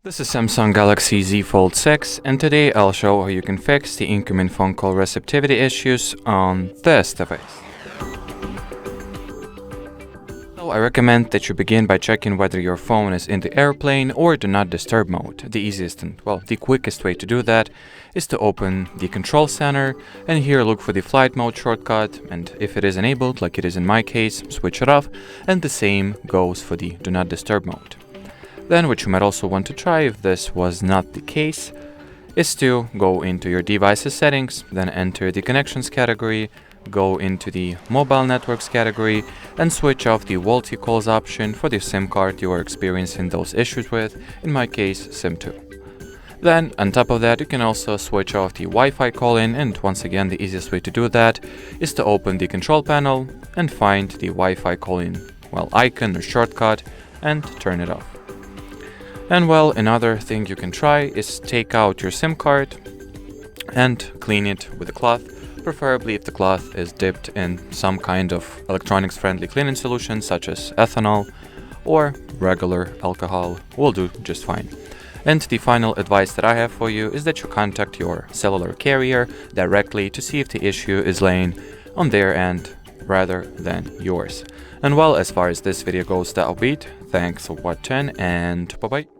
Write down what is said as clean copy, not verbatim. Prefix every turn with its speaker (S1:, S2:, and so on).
S1: This is Samsung Galaxy Z Fold 6, and today I'll show how you can fix the incoming phone call receptivity issues on this device. So I recommend that you begin by checking whether your phone is in the airplane or do not disturb mode. The easiest and, the quickest way to do that is to open the control center and here look for the flight mode shortcut, and if it is enabled, like it is in my case, switch it off, and the same goes for the do not disturb mode. Then what you might also want to try, if this was not the case, is to go into your device's settings, then enter the connections category, go into the mobile networks category, and switch off the VoLTE calls option for the SIM card you are experiencing those issues with, in my case SIM2. Then on top of that you can also switch off the Wi-Fi call-in, and once again the easiest way to do that is to open the control panel and find the Wi-Fi call-in icon or shortcut and turn it off. And another thing you can try is take out your SIM card and clean it with a cloth, preferably if the cloth is dipped in some kind of electronics-friendly cleaning solution such as ethanol or regular alcohol will do just fine. And the final advice that I have for you is that you contact your cellular carrier directly to see if the issue is laying on their end rather than yours. And as far as this video goes, that'll be it. Thanks for watching and bye-bye.